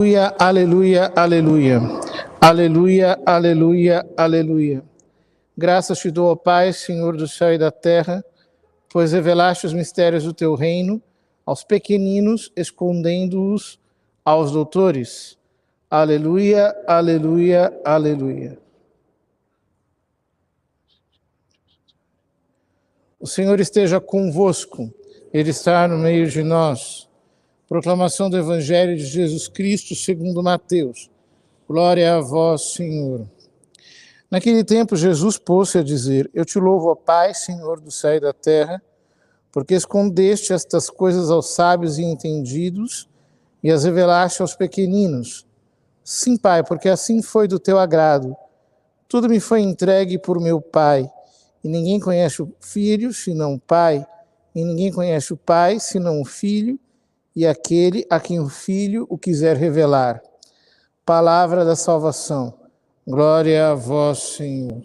Aleluia, aleluia, aleluia. Aleluia, aleluia, aleluia. Graças te dou, ó Pai, Senhor do céu e da terra, pois revelaste os mistérios do teu reino aos pequeninos, escondendo-os aos doutores. Aleluia, aleluia, aleluia. O Senhor esteja convosco, Ele está no meio de nós. Proclamação do Evangelho de Jesus Cristo segundo Mateus. Glória a vós, Senhor. Naquele tempo, Jesus pôs-se a dizer: Eu te louvo, ó Pai, Senhor do céu e da terra, porque escondeste estas coisas aos sábios e entendidos e as revelaste aos pequeninos. Sim, Pai, porque assim foi do teu agrado. Tudo me foi entregue por meu Pai, e ninguém conhece o Filho senão o Pai, e ninguém conhece o Pai senão o Filho, e aquele a quem o Filho o quiser revelar. Palavra da salvação. Glória a vós, Senhor.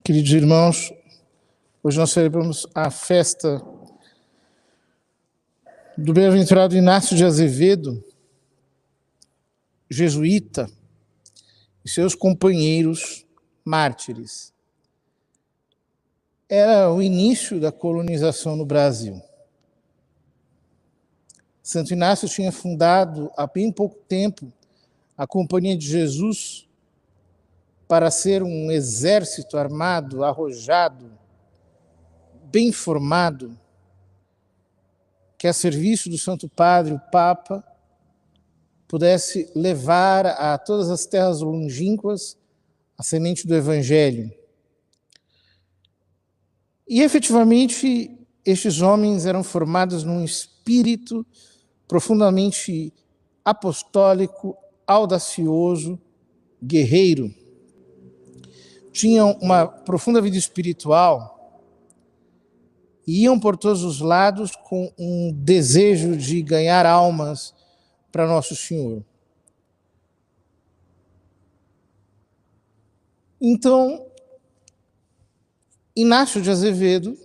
Queridos irmãos, hoje nós celebramos a festa do bem-aventurado Inácio de Azevedo, jesuíta, e seus companheiros mártires. Era o início da colonização no Brasil. Santo Inácio tinha fundado há bem pouco tempo a Companhia de Jesus para ser um exército armado, arrojado, bem formado, que a serviço do Santo Padre, o Papa, pudesse levar a todas as terras longínquas a semente do Evangelho. E, efetivamente, estes homens eram formados num espírito profundamente apostólico, audacioso, guerreiro. Tinham uma profunda vida espiritual e iam por todos os lados com um desejo de ganhar almas para Nosso Senhor. Então, Inácio de Azevedo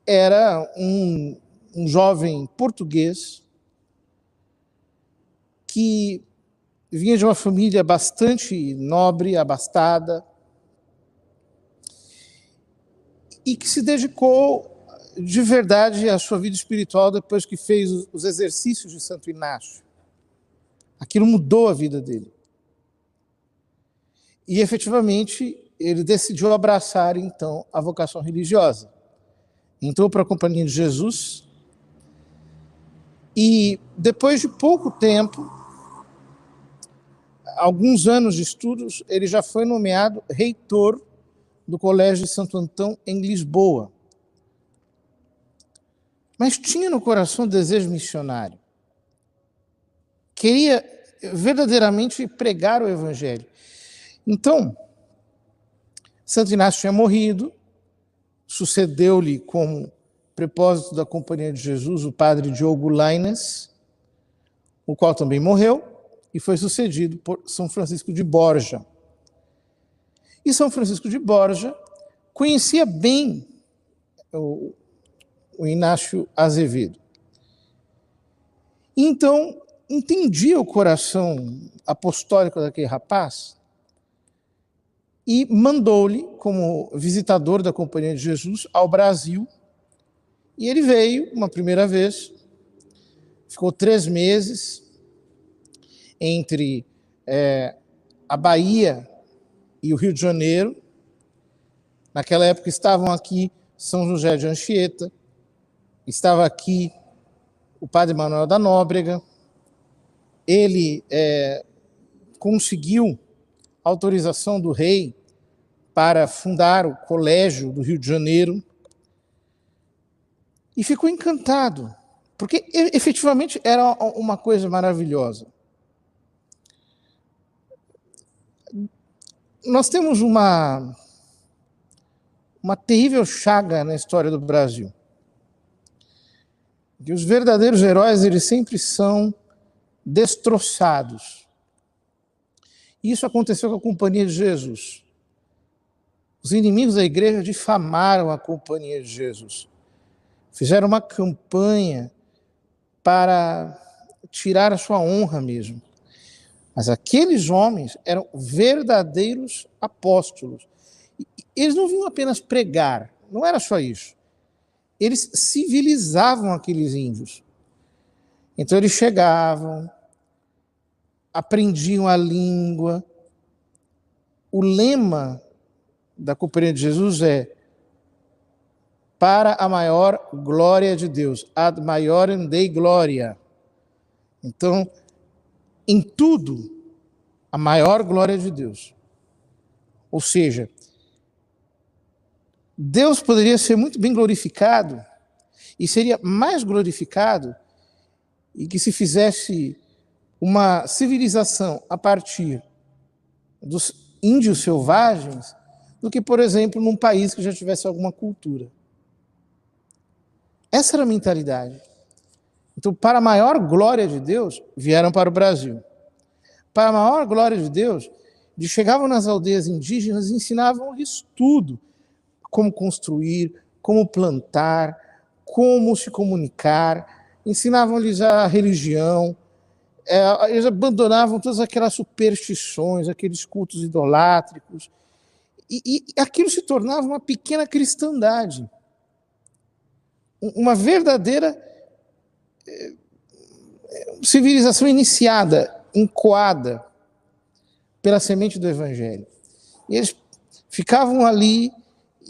era um jovem português que vinha de uma família bastante nobre, abastada, e que se dedicou de verdade à sua vida espiritual depois que fez os exercícios de Santo Inácio. Aquilo mudou a vida dele. E, efetivamente, ele decidiu abraçar, então, a vocação religiosa. Entrou para a Companhia de Jesus e, depois de pouco tempo, alguns anos de estudos, ele já foi nomeado reitor do Colégio de Santo Antão, em Lisboa. Mas tinha no coração desejo missionário. Queria verdadeiramente pregar o Evangelho. Então, Santo Inácio tinha morrido, sucedeu-lhe como prepósito da Companhia de Jesus o padre Diogo Lainez, o qual também morreu, e foi sucedido por São Francisco de Borja. E São Francisco de Borja conhecia bem o Inácio Azevedo. Então, entendia o coração apostólico daquele rapaz e mandou-lhe, como visitador da Companhia de Jesus, ao Brasil. E ele veio uma primeira vez, ficou 3 meses entre a Bahia e o Rio de Janeiro. Naquela época estavam aqui São José de Anchieta, estava aqui o padre Manuel da Nóbrega. Ele conseguiu autorização do rei para fundar o Colégio do Rio de Janeiro e ficou encantado, porque efetivamente era uma coisa maravilhosa. Nós temos uma terrível chaga na história do Brasil. Que os verdadeiros heróis, eles sempre são destroçados. Isso aconteceu com a Companhia de Jesus. Os inimigos da igreja difamaram a Companhia de Jesus. fizeram uma campanha para tirar a sua honra mesmo. Mas aqueles homens eram verdadeiros apóstolos. Eles não vinham apenas pregar, não era só isso. Eles civilizavam aqueles índios. Então eles chegavam, aprendiam a língua. O lema da Companhia de Jesus é: para a maior glória de Deus, ad maiorem Dei gloria. Então, em tudo, a maior glória de Deus. Ou seja, Deus poderia ser muito bem glorificado, e seria mais glorificado, e que se fizesse uma civilização a partir dos índios selvagens, do que, por exemplo, num país que já tivesse alguma cultura. Essa era a mentalidade. Então, para a maior glória de Deus, vieram para o Brasil. Para a maior glória de Deus, eles chegavam nas aldeias indígenas e ensinavam-lhes tudo. Como construir, como plantar, como se comunicar. Ensinavam-lhes a religião. Eles abandonavam todas aquelas superstições, aqueles cultos idolátricos. E aquilo se tornava uma pequena cristandade. Uma verdadeira civilização iniciada, encoada pela semente do Evangelho. E eles ficavam ali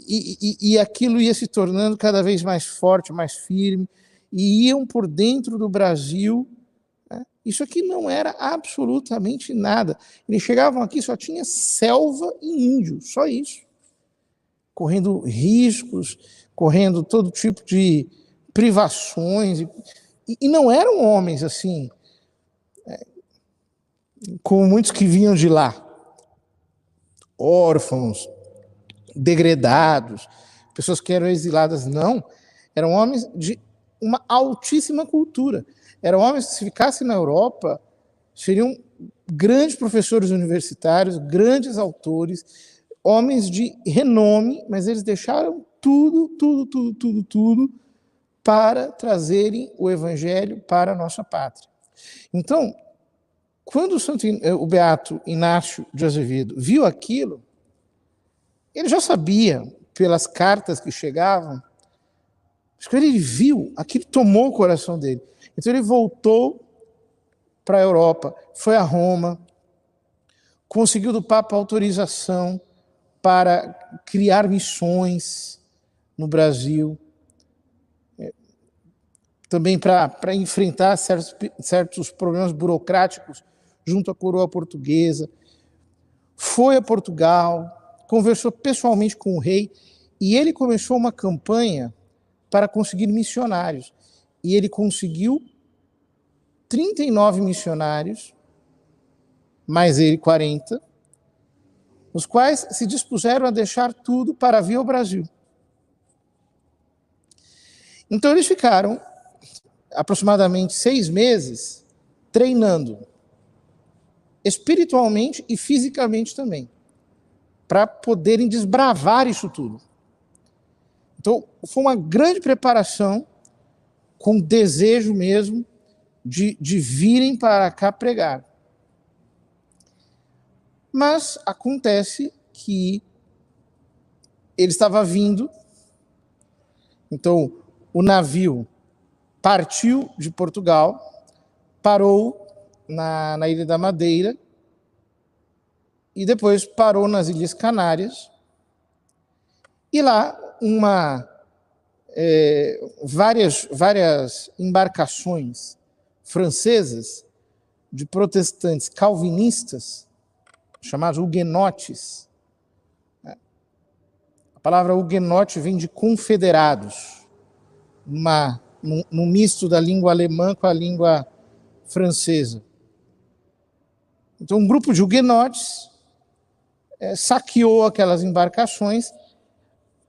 e aquilo ia se tornando cada vez mais forte, mais firme, e iam por dentro do Brasil. Né? Isso aqui não era absolutamente nada. Eles chegavam aqui, só tinha selva e índio, só isso. Correndo riscos, correndo todo tipo de privações, e não eram homens assim, como muitos que vinham de lá, órfãos, degredados, pessoas que eram exiladas, não, eram homens de uma altíssima cultura, eram homens que, se ficassem na Europa, seriam grandes professores universitários, grandes autores, homens de renome, mas eles deixaram tudo para trazerem o Evangelho para a nossa pátria. Então, quando o Beato Inácio de Azevedo viu aquilo, ele já sabia, pelas cartas que chegavam, mas quando ele viu, aquilo tomou o coração dele. Então ele voltou para a Europa, foi a Roma, conseguiu do Papa autorização para criar missões no Brasil, também para enfrentar certos problemas burocráticos junto à coroa portuguesa. Foi a Portugal, conversou pessoalmente com o rei, e ele começou uma campanha para conseguir missionários. E ele conseguiu 39 missionários, mais ele 40, os quais se dispuseram a deixar tudo para vir ao Brasil. Então eles ficaram aproximadamente 6 meses treinando, espiritualmente e fisicamente também, para poderem desbravar isso tudo. Então foi uma grande preparação, com desejo mesmo de virem para cá pregar. Mas acontece que ele estava vindo, então o navio partiu de Portugal, parou na Ilha da Madeira e depois parou nas Ilhas Canárias, e lá várias embarcações francesas de protestantes calvinistas, chamados huguenotes. A palavra huguenote vem de confederados, num misto da língua alemã com a língua francesa. Então, um grupo de huguenotes saqueou aquelas embarcações,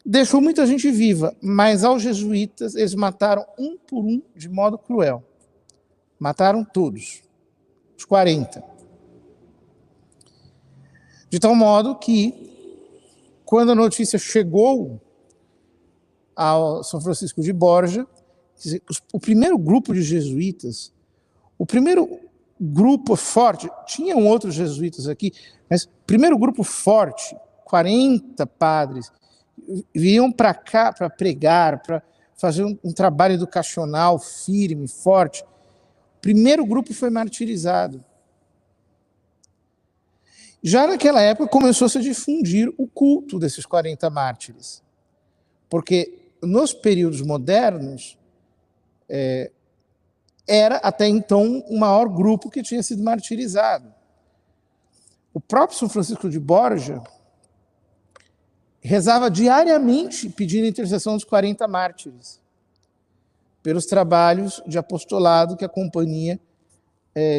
deixou muita gente viva, mas aos jesuítas eles mataram um por um de modo cruel. Mataram todos, os 40. De tal modo que, quando a notícia chegou ao São Francisco de Borja, Quer dizer, o primeiro grupo de jesuítas, o primeiro grupo forte, tinham outros jesuítas aqui, mas o primeiro grupo forte, 40 padres, vinham para cá para pregar, para fazer um trabalho educacional firme, forte. O primeiro grupo foi martirizado. Já naquela época começou-se a difundir o culto desses 40 mártires, porque nos períodos modernos era até então o maior grupo que tinha sido martirizado. O próprio São Francisco de Borja rezava diariamente pedindo a intercessão dos 40 mártires, pelos trabalhos de apostolado que a companhia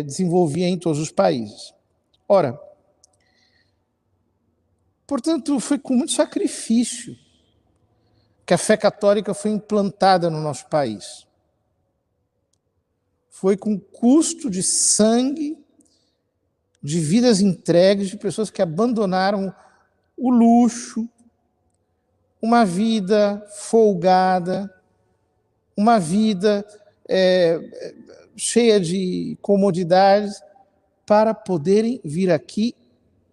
desenvolvia em todos os países. Ora, portanto, foi com muito sacrifício que a fé católica foi implantada no nosso país. Foi com custo de sangue, de vidas entregues, de pessoas que abandonaram o luxo, uma vida folgada, uma vida cheia de comodidades, para poderem vir aqui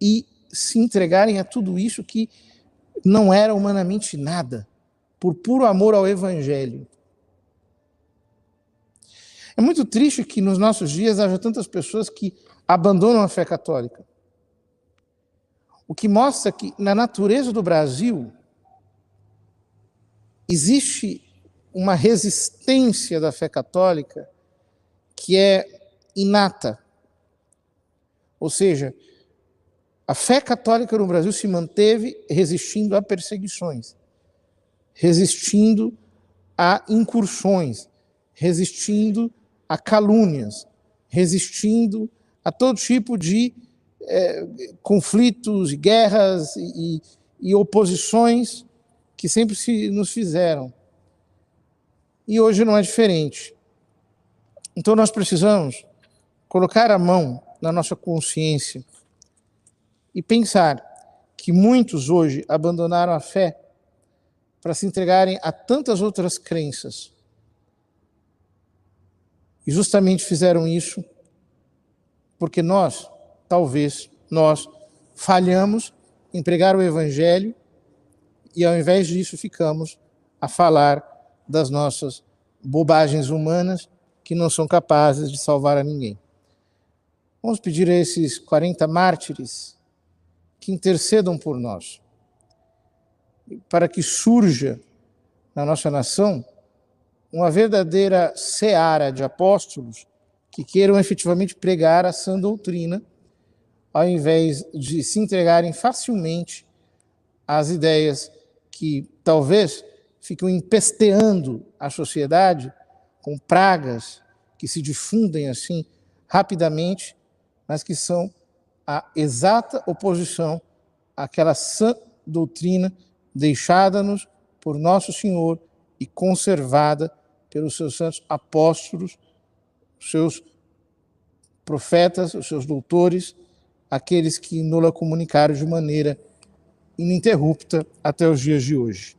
e se entregarem a tudo isso que não era humanamente nada, por puro amor ao Evangelho. É muito triste que nos nossos dias haja tantas pessoas que abandonam a fé católica. O que mostra que na natureza do Brasil existe uma resistência da fé católica que é inata. Ou seja, a fé católica no Brasil se manteve resistindo a perseguições, resistindo a incursões, resistindo a calúnias, resistindo a todo tipo de conflitos, guerras e oposições que sempre nos fizeram. E hoje não é diferente. Então nós precisamos colocar a mão na nossa consciência e pensar que muitos hoje abandonaram a fé para se entregarem a tantas outras crenças. E justamente fizeram isso porque talvez nós falhamos em pregar o Evangelho e ao invés disso ficamos a falar das nossas bobagens humanas que não são capazes de salvar a ninguém. Vamos pedir a esses 40 mártires que intercedam por nós, para que surja na nossa nação uma verdadeira seara de apóstolos que queiram efetivamente pregar a sã doutrina, ao invés de se entregarem facilmente às ideias que talvez ficam empesteando a sociedade com pragas que se difundem assim rapidamente, mas que são a exata oposição àquela sã doutrina deixada-nos por Nosso Senhor e conservada pelos seus santos apóstolos, os seus profetas, os seus doutores, aqueles que nos comunicaram de maneira ininterrupta até os dias de hoje.